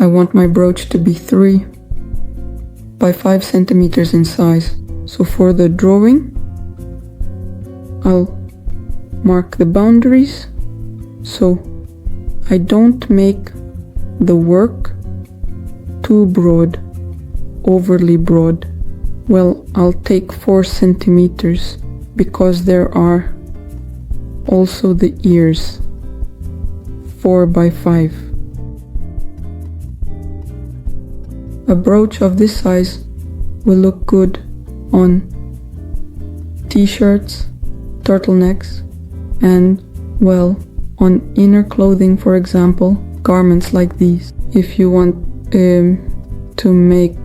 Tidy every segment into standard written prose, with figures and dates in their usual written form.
I want my brooch to be 3 by 5 centimeters in size. So for the drawing, I'll mark the boundaries so I don't make the work too broad, overly broad. Well, I'll take 4 centimeters because there are also the ears, 4 by 5. A brooch of this size will look good on t-shirts, turtlenecks, and, well, on inner clothing, for example, garments like these. If you want to make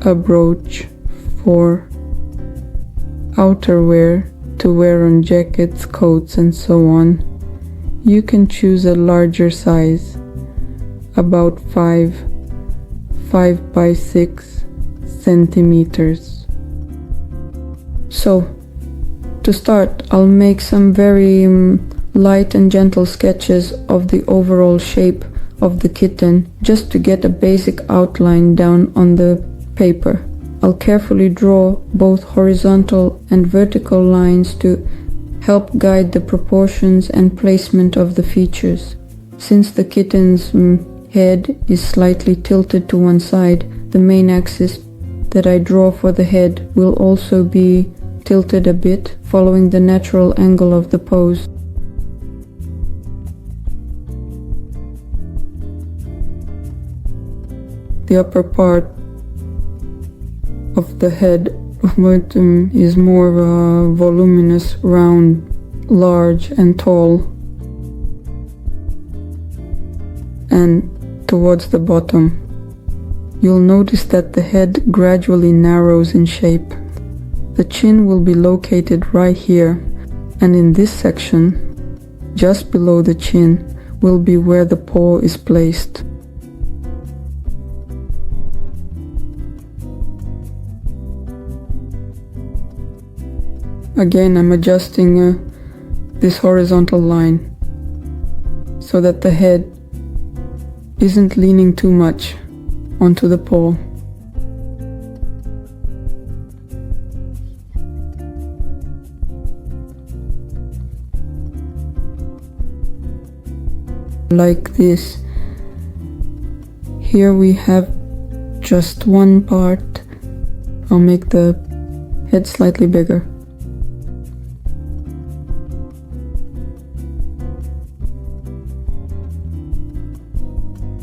a brooch for outerwear to wear on jackets, coats, and so on, you can choose a larger size, about 5 by 6 centimeters. So, to start, I'll make some very light and gentle sketches of the overall shape of the kitten, just to get a basic outline down on the paper. I'll carefully draw both horizontal and vertical lines to help guide the proportions and placement of the features. Since the kitten's head is slightly tilted to one side, the main axis that I draw for the head will also be tilted a bit, following the natural angle of the pose. The upper part of the head is more voluminous, round, large and tall, and towards the bottom you'll notice that the head gradually narrows in shape. The chin will be located right here, and in this section, just below the chin, will be where the paw is placed. Again, I'm adjusting this horizontal line so that the head isn't leaning too much onto the paw. Like this. Here we have just one part. I'll make the head slightly bigger.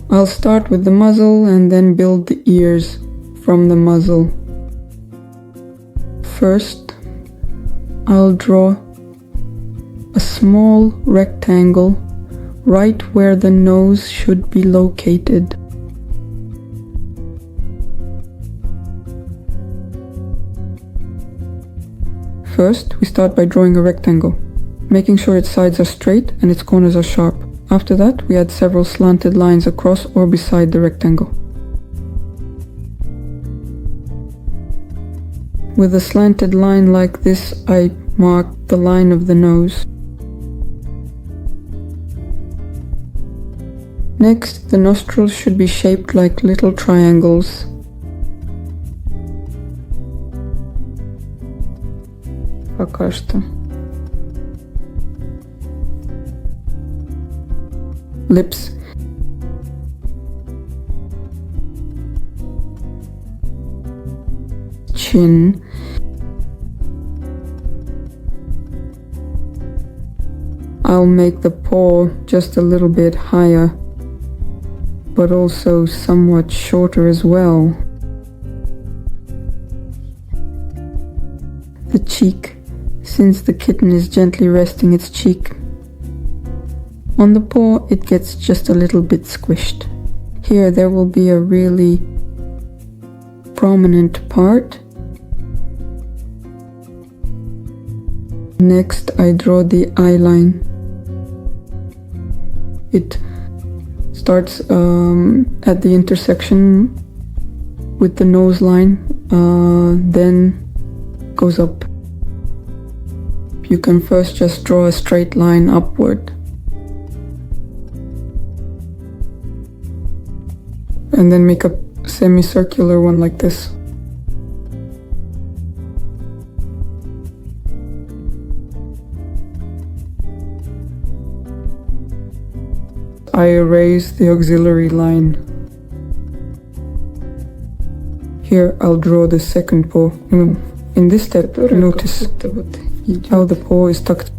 I'll start with the muzzle and then build the ears from the muzzle. First, I'll draw a small rectangle right where the nose should be located. First, we start by drawing a rectangle, making sure its sides are straight and its corners are sharp. After that, we add several slanted lines across or beside the rectangle. With a slanted line like this, I mark the line of the nose. Next, the nostrils should be shaped like little triangles. Пока что. Lips. Chin. I'll make the paw just a little bit higher, but also somewhat shorter as well. The cheek, since the kitten is gently resting its cheek on the paw, it gets just a little bit squished. Here there will be a really prominent part. Next, I draw the eye line. It starts at the intersection with the nose line, then goes up. You can first just draw a straight line upward. and then make a semicircular one like this. I erase the auxiliary line. Here I'll draw the second paw. In this step, notice how the paw is tucked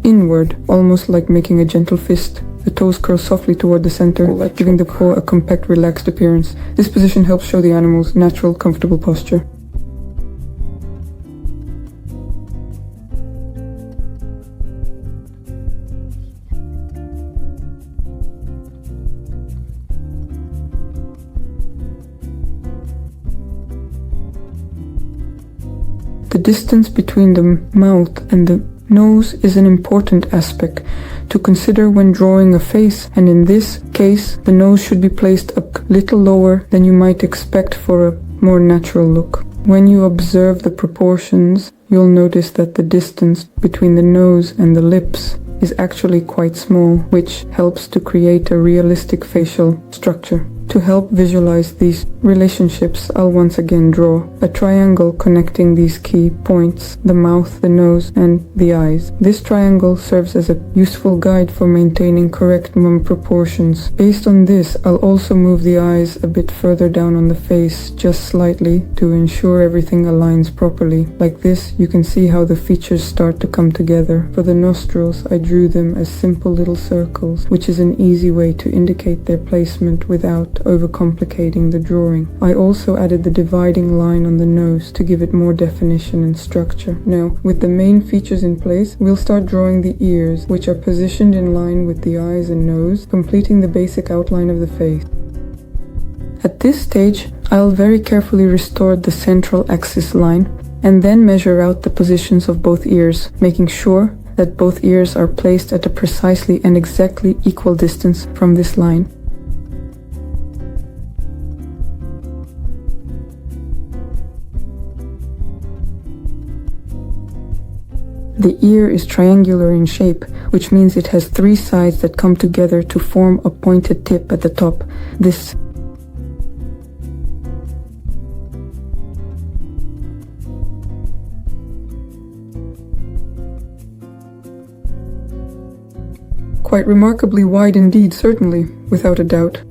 inward, almost like making a gentle fist. The toes curl softly toward the center, giving the paw a compact, relaxed appearance. This position helps show the animal's natural, comfortable posture. The distance between the mouth and the nose is an important aspect to consider when drawing a face, and in this case, the nose should be placed a little lower than you might expect for a more natural look. When you observe the proportions, you'll notice that the distance between the nose and the lips is actually quite small, which helps to create a realistic facial structure. To help visualize these relationships, I'll once again draw a triangle connecting these key points, the mouth, the nose, and the eyes. This triangle serves as a useful guide for maintaining correct proportions. Based on this, I'll also move the eyes a bit further down on the face, just slightly, to ensure everything aligns properly. Like this, you can see how the features start to come together. For the nostrils, I drew them as simple little circles, which is an easy way to indicate their placement without overcomplicating the drawing. I also added the dividing line on the nose to give it more definition and structure. Now, with the main features in place, we'll start drawing the ears, which are positioned in line with the eyes and nose, completing the basic outline of the face. At this stage, I'll very carefully restore the central axis line and then measure out the positions of both ears, making sure that both ears are placed at a precisely and exactly equal distance from this line. The ear is triangular in shape, which means it has three sides that come together to form a pointed tip at the top. This quite remarkably wide indeed, certainly, without a doubt.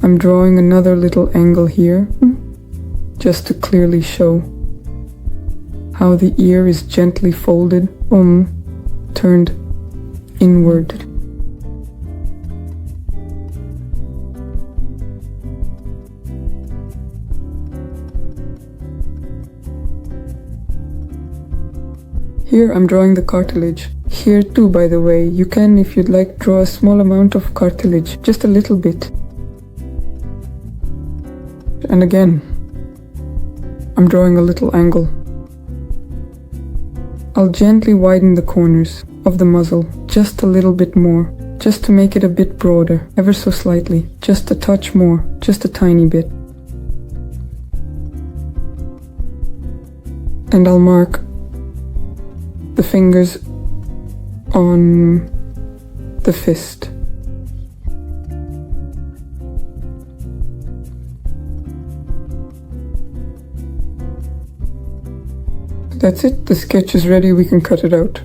I'm drawing another little angle here, just to clearly show how the ear is gently folded, turned inward. Here I'm drawing the cartilage. Here too, by the way, you can, if you'd like, draw a small amount of cartilage, just a little bit. And again, I'm drawing a little angle. I'll gently widen the corners of the muzzle, just a little bit more, just to make it a bit broader, ever so slightly, just a touch more, just a tiny bit. And I'll mark the fingers on the fist. That's it, the sketch is ready, we can cut it out.